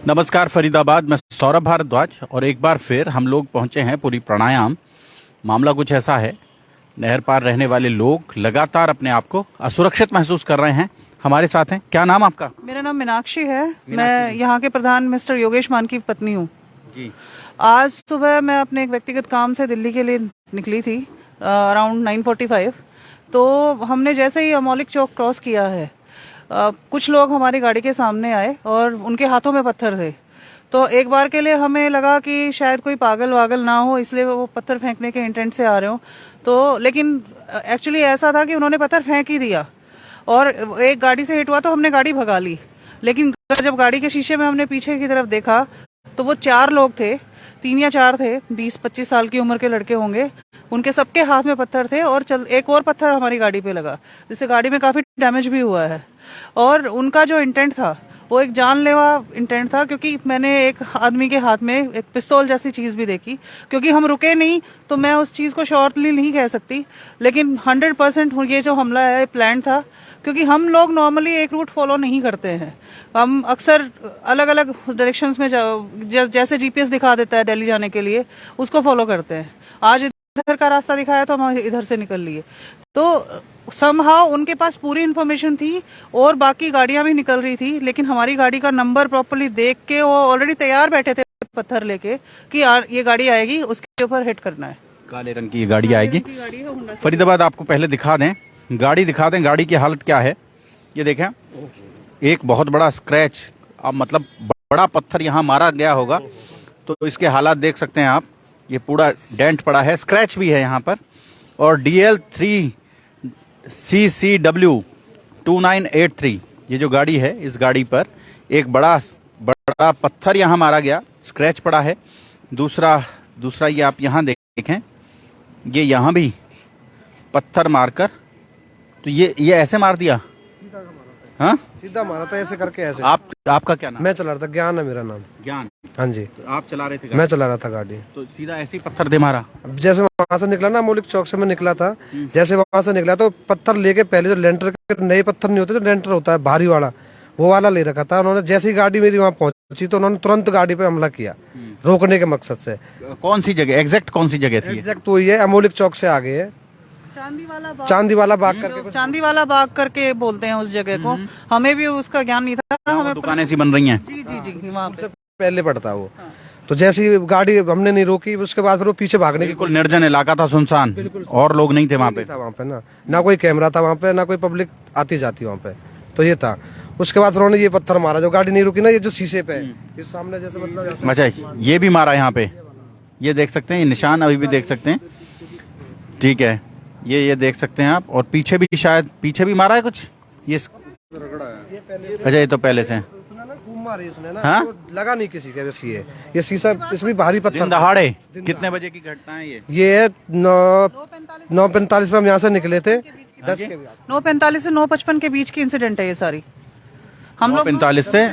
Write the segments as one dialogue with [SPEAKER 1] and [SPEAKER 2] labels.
[SPEAKER 1] नमस्कार फरीदाबाद, मैं सौरभ भारद्वाज और एक बार फिर हम लोग पहुंचे हैं पूरी प्राणायाम। मामला कुछ ऐसा है, नहर पार रहने वाले लोग लगातार अपने आप को असुरक्षित महसूस कर रहे हैं। हमारे साथ हैं, क्या नाम आपका?
[SPEAKER 2] मेरा नाम मीनाक्षी है। मैं यहाँ के प्रधान मिस्टर योगेश मान की पत्नी हूँ
[SPEAKER 1] जी।
[SPEAKER 2] आज सुबह मैं अपने एक व्यक्तिगत काम से दिल्ली के लिए निकली थी अराउंड 9:45। तो हमने जैसे ही अमौलिक चौक क्रॉस किया है, कुछ लोग हमारी गाड़ी के सामने आए और उनके हाथों में पत्थर थे। तो एक बार के लिए हमें लगा कि शायद कोई पागल वागल ना हो, इसलिए वो पत्थर फेंकने के इंटेंट से आ रहे हो। तो लेकिन एक्चुअली ऐसा था कि उन्होंने पत्थर फेंक ही दिया और एक गाड़ी से हिट हुआ तो हमने गाड़ी भगा ली। लेकिन जब गाड़ी के शीशे में हमने पीछे की तरफ देखा तो वो 4 लोग थे, 3 या 4 थे, 20-25 साल की उम्र के लड़के होंगे। उनके सबके हाथ में पत्थर थे और एक और पत्थर हमारी गाड़ी पे लगा, जिससे गाड़ी में काफी डैमेज भी हुआ है। और उनका जो इंटेंट था वो एक जानलेवा इंटेंट था, क्योंकि मैंने एक आदमी के हाथ में एक पिस्तौल जैसी चीज भी देखी। क्योंकि हम रुके नहीं तो मैं उस चीज को श्योरली नहीं कह सकती, लेकिन 100% ये जो हमला है प्लान था। क्योंकि हम लोग नॉर्मली एक रूट फॉलो नहीं करते हैं, हम अक्सर अलग अलग डायरेक्शंस में जैसे जीपीएस दिखा देता है दिल्ली जाने के लिए, उसको फॉलो करते हैं। आज इधर का रास्ता दिखाया तो हम इधर से निकल लिए। तो समहाउ उनके पास पूरी इन्फॉर्मेशन थी और बाकी गाड़ियां भी निकल रही थी, लेकिन हमारी गाड़ी का नंबर प्रॉपर्ली देख के वो ऑलरेडी तैयार बैठे थे पत्थर लेके कि यार ये गाड़ी आएगी, उसके ऊपर हिट करना है।
[SPEAKER 1] काले रंग की ये गाड़ी आएगी। फरीदाबाद आपको पहले दिखा दें, गाड़ी दिखा दें, गाड़ी की हालत क्या है ये देखें। एक बहुत बड़ा स्क्रैच, अब मतलब बड़ा पत्थर यहाँ मारा गया होगा, तो इसके हालात देख सकते हैं आप। ये पूरा डेंट पड़ा है, स्क्रैच भी है यहाँ पर। और DL3CCW 2983 ये जो गाड़ी है, इस गाड़ी पर एक बड़ा पत्थर यहाँ मारा गया, स्क्रैच पड़ा है। दूसरा ये आप यहाँ देखें, ये यहाँ भी पत्थर मारकर, तो ये ऐसे मार दिया, हाँ
[SPEAKER 3] सीधा मारा था ऐसे करके ऐसे।
[SPEAKER 1] आपका क्या नाम?
[SPEAKER 3] मैं चला रहा था, ज्ञान है मेरा नाम।
[SPEAKER 1] ज्ञान?
[SPEAKER 3] हाँ जी।
[SPEAKER 1] तो आप चला रहे थे गाड़ी?
[SPEAKER 3] मैं चला रहा था गाड़ी।
[SPEAKER 1] तो सीधा ऐसे ही पत्थर दे मारा?
[SPEAKER 3] जैसे वहां से निकला ना, मौलिक चौक से मैं निकला था, जैसे वहां से निकला तो पत्थर लेके, पहले जो लेंटर के नए पत्थर नहीं होते, जो लेंटर होता है भारी वाला, वो वाला ले रखा था उन्होंने। जैसे ही गाड़ी मेरी वहां पहुंची तो उन्होंने तुरंत गाड़ी पे हमला किया, रोकने के मकसद से।
[SPEAKER 1] कौन सी जगह, एग्जैक्ट कौन सी जगह थी?
[SPEAKER 3] एग्जैक्ट वही है, अमोलिक चौक से आगे है, चांदीवाला बाग करके
[SPEAKER 2] बोलते हैं उस जगह को। हमें भी उसका ज्ञान नहीं था, हमें
[SPEAKER 1] दुकानें सी बन रही हैं।
[SPEAKER 2] जी वहाँ पे
[SPEAKER 3] पहले पड़ता वो। तो जैसी गाड़ी हमने नहीं रोकी, उसके बाद फिर वो पीछे भागने की।
[SPEAKER 1] बिल्कुल निर्जन इलाका था, सुनसान, और लोग नहीं थे वहाँ पे।
[SPEAKER 3] वहाँ पे ना कोई कैमरा था वहाँ पे, ना कोई पब्लिक आती जाती वहाँ पे, तो ये था। उसके बाद फिर उन्होंने ये पत्थर मारा, जो गाड़ी नहीं रुकी ना, ये जो शीशे पे ये सामने जैसे मतलब।
[SPEAKER 1] अच्छा, ये भी मारा यहाँ पे, ये देख सकते हैं, ये निशान अभी भी देख सकते हैं। ठीक है, ये देख सकते हैं आप। और पीछे भी, शायद पीछे भी मारा है कुछ। ये अच्छा, ये तो पहले से हाँ?
[SPEAKER 3] लगा नहीं किसी के, बस ये शीशा, इसमें भारी पत्थर।
[SPEAKER 1] दहाड़े कितने बजे की घटना है
[SPEAKER 3] ये 9:45 पे हम यहाँ से निकले थे।
[SPEAKER 2] 9:45 से 9:55 के बीच की इंसिडेंट है ये सारी। हम लोग
[SPEAKER 1] 9:45 से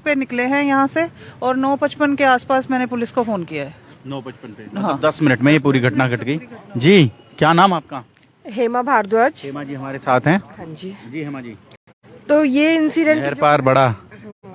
[SPEAKER 2] पे निकले हैं यहाँ से, और 9:55 के आसपास मैंने पुलिस को फोन किया है।
[SPEAKER 1] 9:55 पे, हाँ। 10 मिनट में ये पूरी घटना घट गई। जी, क्या नाम आपका?
[SPEAKER 4] हेमा भारद्वाज।
[SPEAKER 1] हेमा जी हमारे साथ हैं।
[SPEAKER 4] हाँ जी।
[SPEAKER 1] जी हेमा जी,
[SPEAKER 4] तो ये इंसिडेंट,
[SPEAKER 1] नहर पार बड़ा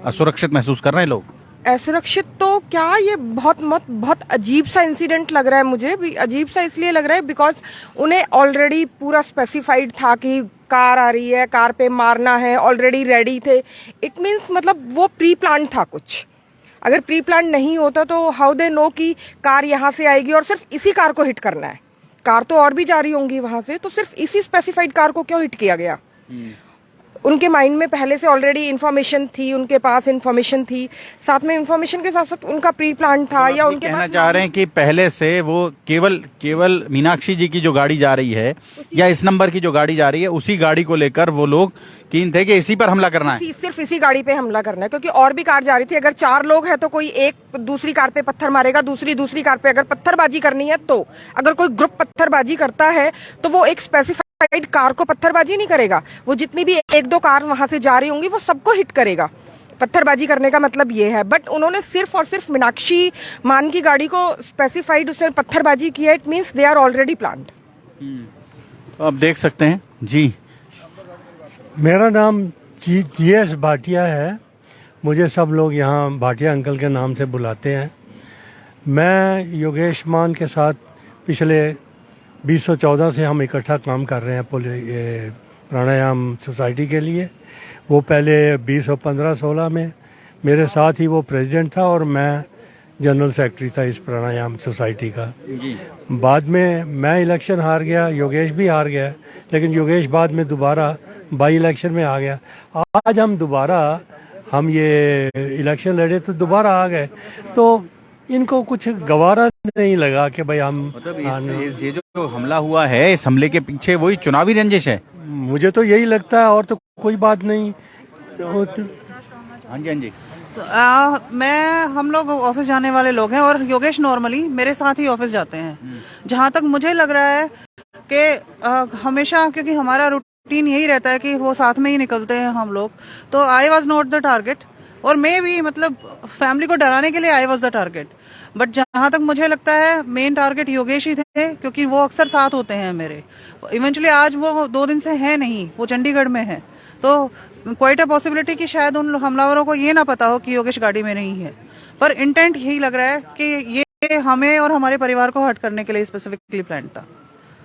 [SPEAKER 1] असुरक्षित महसूस कर रहे हैं लोग।
[SPEAKER 4] असुरक्षित तो क्या, ये बहुत अजीब सा इंसिडेंट लग रहा है मुझे भी। अजीब सा इसलिए लग रहा है बिकॉज उन्हें ऑलरेडी पूरा स्पेसिफाइड था कि कार आ रही है, कार पे मारना है, ऑलरेडी रेडी थे। इट मीन्स मतलब वो प्री प्लान था कुछ। अगर प्री प्लान नहीं होता तो हाउ दे नो कि कार यहाँ से आएगी और सिर्फ इसी कार को हिट करना है। कार तो और भी जा रही होंगी वहां से, तो सिर्फ इसी स्पेसिफाइड कार को क्यों हिट किया गया? उनके माइंड में पहले से ऑलरेडी इन्फॉर्मेशन थी, उनके पास इन्फॉर्मेशन थी, साथ में इन्फॉर्मेशन के साथ साथ उनका प्री प्लान था, या उनके
[SPEAKER 1] कहना चाह रहे हैं कि पहले से वो केवल मीनाक्षी जी की जो गाड़ी जा रही है या इस नंबर की जो गाड़ी जा रही है, उसी गाड़ी को लेकर वो लोग कीन थे कि इसी पर हमला करना है,
[SPEAKER 4] सिर्फ इसी गाड़ी पे हमला करना है। क्योंकि और भी कार जा रही थी। अगर 4 लोग हैं तो कोई एक दूसरी कार पे पत्थर मारेगा, दूसरी कार पे अगर पत्थरबाजी करनी है तो, अगर कोई ग्रुप पत्थरबाजी करता है तो वो एक स्पेसिफाइड कार को पत्थरबाजी नहीं करेगा, वो जितनी भी 1-2 कार वहां से जा रही होंगी वो सबको हिट करेगा। पत्थरबाजी करने का मतलब ये है। बट उन्होंने सिर्फ और सिर्फ मीनाक्षी मान की गाड़ी को स्पेसिफाइड उससे पत्थरबाजी किया। It means they are already planned.
[SPEAKER 1] तो आप देख सकते हैं जी।
[SPEAKER 5] मेरा नाम GS भाटिया है। मुझे सब लोग यहाँ भाटिया अंकल के नाम से बुलाते हैं। मैं योगेश मान के साथ पिछले 2014 से हम इकट्ठा काम कर रहे हैं ये प्राणायाम सोसाइटी के लिए। वो पहले 2015-16 में मेरे साथ ही वो प्रेसिडेंट था और मैं जनरल सेक्रेटरी था इस प्राणायाम सोसाइटी का। बाद में मैं इलेक्शन हार गया, योगेश भी हार गया, लेकिन योगेश बाद में दोबारा बाई इलेक्शन में आ गया। आज हम ये इलेक्शन लड़े तो दोबारा आ गए, तो इनको कुछ गवारा नहीं लगा कि भाई हम
[SPEAKER 1] मतलब ये जो हमला हुआ है, इस हमले के पीछे वही चुनावी रंजिश है।
[SPEAKER 5] मुझे तो यही लगता है और तो कोई बात नहीं।
[SPEAKER 1] हाँ जी
[SPEAKER 2] हम लोग ऑफिस जाने वाले लोग हैं और योगेश नॉर्मली मेरे साथ ही ऑफिस जाते हैं। जहां तक मुझे लग रहा है कि हमेशा, क्योंकि हमारा रूटीन यही रहता है कि वो साथ में ही निकलते हैं हम लोग, तो I was not the target और मैं भी मतलब फैमिली को डराने के लिए I was the target. But जहां तक मुझे लगता है मेन टारगेट योगेश ही थे, क्योंकि वो अक्सर साथ होते हैं मेरे। इवेंचुअली आज वो 2 दिन से है नहीं, वो चंडीगढ़ में है, तो क्वाइट अ पॉसिबिलिटी कि शायद उन हमलावरों को ये ना पता हो कि योगेश गाड़ी में नहीं है, पर इंटेंट यही लग रहा है कि ये हमें और हमारे परिवार को हर्ट करने के लिए स्पेसिफिकली प्लान था।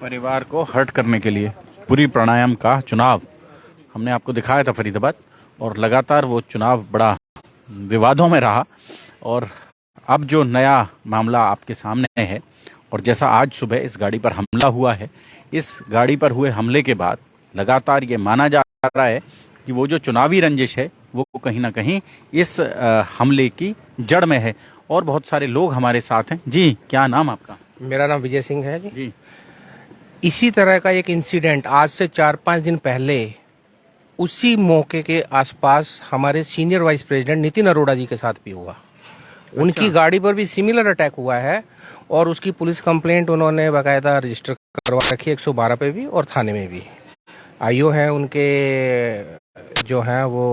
[SPEAKER 1] परिवार को हर्ट करने के लिए पूरी प्राणायाम का चुनाव हमने आपको दिखाया था फरीदाबाद, और लगातार वो चुनाव बड़ा विवादों में रहा। और अब जो नया मामला आपके सामने है, और जैसा आज सुबह इस गाड़ी पर हमला हुआ है, इस गाड़ी पर हुए हमले के बाद लगातार ये माना जा रहा है कि वो जो चुनावी रंजिश है वो कहीं ना कहीं इस हमले की जड़ में है। और बहुत सारे लोग हमारे साथ हैं। जी, क्या नाम आपका?
[SPEAKER 6] मेरा नाम विजय सिंह है
[SPEAKER 1] जी।
[SPEAKER 6] इसी तरह का एक इंसिडेंट आज से 4-5 दिन पहले उसी मौके के आसपास हमारे senior vice president Nitin Arora ji के साथ भी हुआ। उनकी गाड़ी पर भी सिमिलर अटैक हुआ है और उसकी पुलिस कंप्लेंट उन्होंने बाकायदा रजिस्टर करवा रखी है 112 पे भी और थाने में भी। आईओ है उनके जो है वो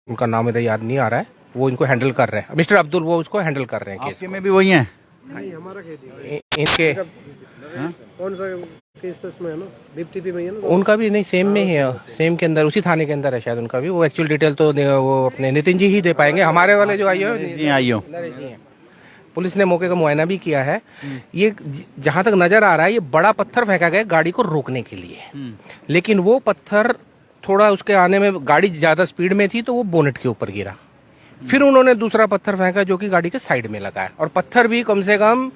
[SPEAKER 6] उनका नाम मेरा याद नहीं आ रहा है, वो इनको हैंडल कर रहे हैं, मिस्टर अब्दुल, वो उसको हैंडल कर रहे हैं केस
[SPEAKER 1] में भी वही हैं?
[SPEAKER 6] इनके
[SPEAKER 3] कौन सा केस तो इसमें है ना, बीपीटीपी में है ना?
[SPEAKER 6] उनका भी नहीं, सेम में ही है, सेम के अंदर, उसी थाने के अंदर है शायद उनका भी। वो एक्चुअल डिटेल तो वो अपने नितिन जी ही दे पाएंगे। हमारे वाले जो आईओ पुलिस ने मौके का मुआयना भी किया है। ये जहां तक नजर आ रहा है ये बड़ा पत्थर फेंका गया गाड़ी को रोकने के लिए, लेकिन वो पत्थर थोड़ा उसके आने में गाड़ी ज्यादा स्पीड में थी तो वो बोनेट के ऊपर गिरा। फिर उन्होंने दूसरा पत्थर फेंका जो कि गाड़ी के साइड में लगा है, और पत्थर भी कम से कम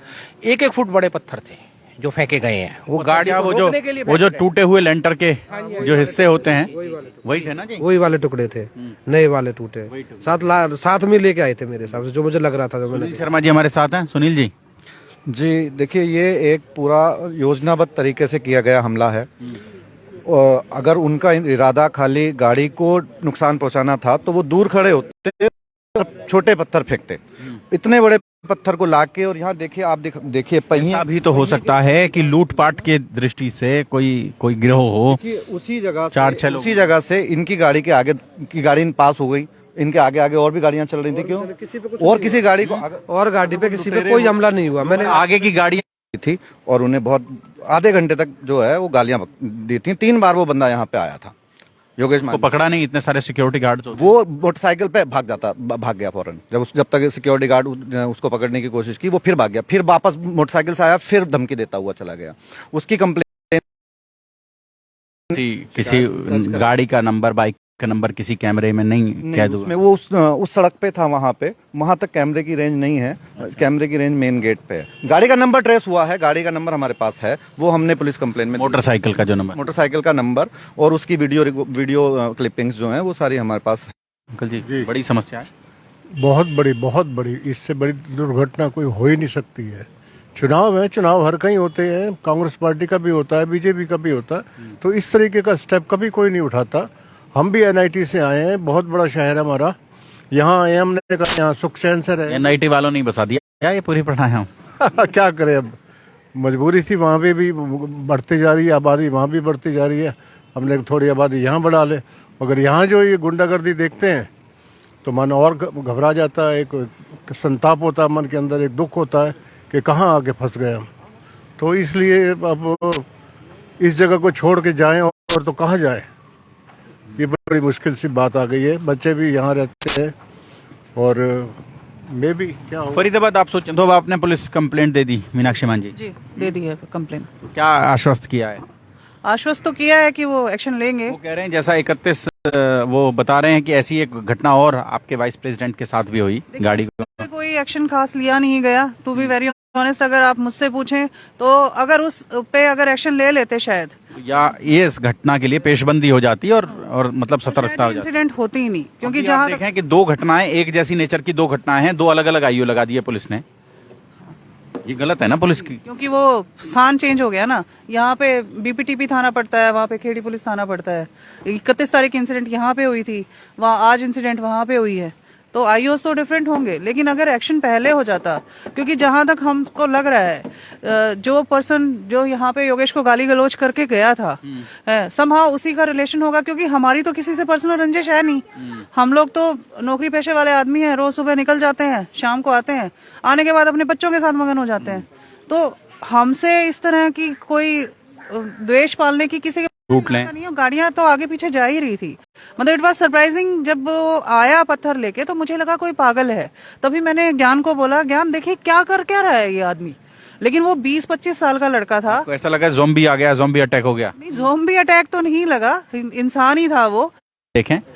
[SPEAKER 6] 1-1 फुट बड़े पत्थर थे जो फेंके गए हैं। वो गाड़ी को रोकने के लिए
[SPEAKER 1] वो जो टूटे हुए लेंटर के जो हिस्से होते हैं वही थे ना जी?
[SPEAKER 3] वही वाले टुकड़े थे, नए वाले टूटे, साथ में लेके आए थे मेरे हिसाब से, जो मुझे लग रहा था। जो
[SPEAKER 1] सुनील शर्मा जी हमारे साथ हैं। सुनील जी।
[SPEAKER 7] जी देखिए, ये एक पूरा योजनाबद्ध तरीके से किया गया हमला है। अगर उनका इरादा खाली गाड़ी को नुकसान पहुंचाना था तो वो दूर खड़े होते, छोटे पत्थर फेंकते। इतने बड़े पत्थर को लाके, और यहाँ देखिए, आप देखिए पहिया
[SPEAKER 1] भी तो हो सकता है कि लूटपाट के दृष्टि से कोई गिरोह हो।
[SPEAKER 7] उसी जगह
[SPEAKER 1] 4-6 लोग,
[SPEAKER 7] उसी जगह से इनकी गाड़ी के आगे की गाड़ी पास हो गई, इनके आगे आगे और भी गाड़ियां चल रही थी। क्यों? और किसी गाड़ी को, और गाड़ी पे किसी पे कोई हमला नहीं हुआ। मैंने
[SPEAKER 1] आगे की गाड़ी
[SPEAKER 7] थी और उन्हें बहुत आधे घंटे तक जो है वो गालियां दी थी। 3 बार वो बंदा यहाँ पे आया था, योगेश
[SPEAKER 1] को पकड़ा नहीं, इतने सारे सिक्योरिटी गार्ड
[SPEAKER 7] वो मोटरसाइकिल पे भाग गया फौरन। जब तक सिक्योरिटी गार्ड उसको पकड़ने की कोशिश की, वो फिर भाग गया, फिर वापस मोटरसाइकिल से आया, फिर धमकी देता हुआ चला गया। उसकी कंप्लेंट
[SPEAKER 1] किसी गाड़ी का नंबर, बाइक का नंबर किसी कैमरे में नहीं कैद हुआ।
[SPEAKER 7] उसमें वो उस सड़क पे था, वहां तक कैमरे की रेंज नहीं है। कैमरे की रेंज मेन गेट पे है। गाड़ी का नंबर ट्रेस हुआ है, गाड़ी का नंबर हमारे पास है, वो हमने पुलिस कंप्लेन में,
[SPEAKER 1] मोटरसाइकिल का जो नंबर,
[SPEAKER 7] मोटरसाइकिल का नंबर और उसकी वीडियो क्लिपिंग्स जो है वो सारी हमारे पास है।
[SPEAKER 1] अंकल जी, बड़ी समस्या है,
[SPEAKER 5] बहुत बड़ी। इससे बड़ी दुर्घटना कोई हो ही नहीं सकती है। चुनाव है, चुनाव हर कहीं होते हैं, कांग्रेस पार्टी का भी होता है, बीजेपी का भी होता है, तो इस तरीके का स्टेप कभी कोई नहीं उठाता। हम भी एनआईटी से आए हैं, बहुत बड़ा शहर है हमारा, यहाँ आए, हमने कहा यहाँ सुख चैन से रहे।
[SPEAKER 1] एनआईटी वालों ने बसा दिया ये पूरी प्राणायाम।
[SPEAKER 5] क्या करें, अब मजबूरी थी, वहाँ पे भी बढ़ती जा रही है आबादी, वहाँ भी बढ़ती जा रही है, हमने थोड़ी आबादी यहाँ बढ़ा ले। मगर यहाँ जो ये गुंडागर्दी देखते हैं तो मन और घबरा जाता है, एक संताप होता है मन के अंदर, एक दुख होता है कि कहाँ आके फंस गए हम। तो इसलिए अब इस जगह को छोड़ के जाएं और तो कहाँ जाए।
[SPEAKER 8] ये बड़ी मुश्किल सी बात आ गई है। बच्चे भी यहाँ रहते हैं और मे भी क्या हो।
[SPEAKER 1] फरीदाबाद आप सोचें तो अब आपने पुलिस कंप्लेंट दे दी मीनाक्षी मांझी,
[SPEAKER 2] जी दे दी है कंप्लेन।
[SPEAKER 1] क्या आश्वस्त किया है?
[SPEAKER 2] आश्वस्त तो किया है कि वो एक्शन लेंगे।
[SPEAKER 1] वो कह रहे हैं जैसा 31 वो बता रहे हैं कि ऐसी एक घटना और आपके वाइस प्रेसिडेंट के साथ भी हुई गाड़ी को।
[SPEAKER 2] कोई एक्शन खास लिया नहीं गया, टू बी वेरी ऑनेस्ट। अगर आप मुझसे पूछें तो अगर उस पे अगर एक्शन ले लेते शायद,
[SPEAKER 1] या ये इस घटना के लिए पेशबंदी हो जाती और मतलब सतर्कता हो जाती।
[SPEAKER 2] इंसिडेंट होती ही नहीं, क्योंकि
[SPEAKER 1] अभी आप
[SPEAKER 2] जहाँ
[SPEAKER 1] देखें कि दो घटनाएं एक जैसी नेचर की, दो घटनाएं हैं, दो अलग अलग आईओ लगा दी है पुलिस ने। ये गलत है ना पुलिस की?
[SPEAKER 2] क्योंकि वो स्थान चेंज हो गया ना, यहाँ पे बीपीटीपी थाना पड़ता है, वहाँ पे खेड़ी पुलिस थाना पड़ता है। 31 तारीख इंसिडेंट यहाँ पे हुई थी, वहाँ आज इंसिडेंट वहाँ पे हुई है, तो आईओस तो डिफरेंट होंगे। लेकिन अगर एक्शन पहले हो जाता, क्योंकि जहां तक हमको लग रहा है जो पर्सन जो यहाँ पे योगेश को गाली गलौज करके गया था, समहाउ उसी का रिलेशन होगा, क्योंकि हमारी तो किसी से पर्सनल रंजिश है नहीं। हम लोग तो नौकरी पेशे वाले आदमी हैं, रोज सुबह निकल जाते हैं, शाम को आते हैं, आने के बाद अपने बच्चों के साथ मगन हो जाते हैं। तो हमसे इस तरह की कोई द्वेष पालने की किसी
[SPEAKER 1] रूट लें।
[SPEAKER 2] नहीं, गाड़ियां तो आगे पीछे जा ही रही थी। मतलब इट वाज सरप्राइजिंग, जब वो आया पत्थर लेके तो मुझे लगा कोई पागल है। तभी मैंने ज्ञान को बोला, ज्ञान देखिए क्या कर क्या रहा है ये आदमी। लेकिन वो 20-25 साल का लड़का था।
[SPEAKER 1] तो ऐसा लगा ज़ॉम्बी आ गया, ज़ॉम्बी अटैक हो गया।
[SPEAKER 2] नहीं, ज़ॉम्बी अटैक तो नहीं लगा, इंसान ही था वो।
[SPEAKER 1] देखें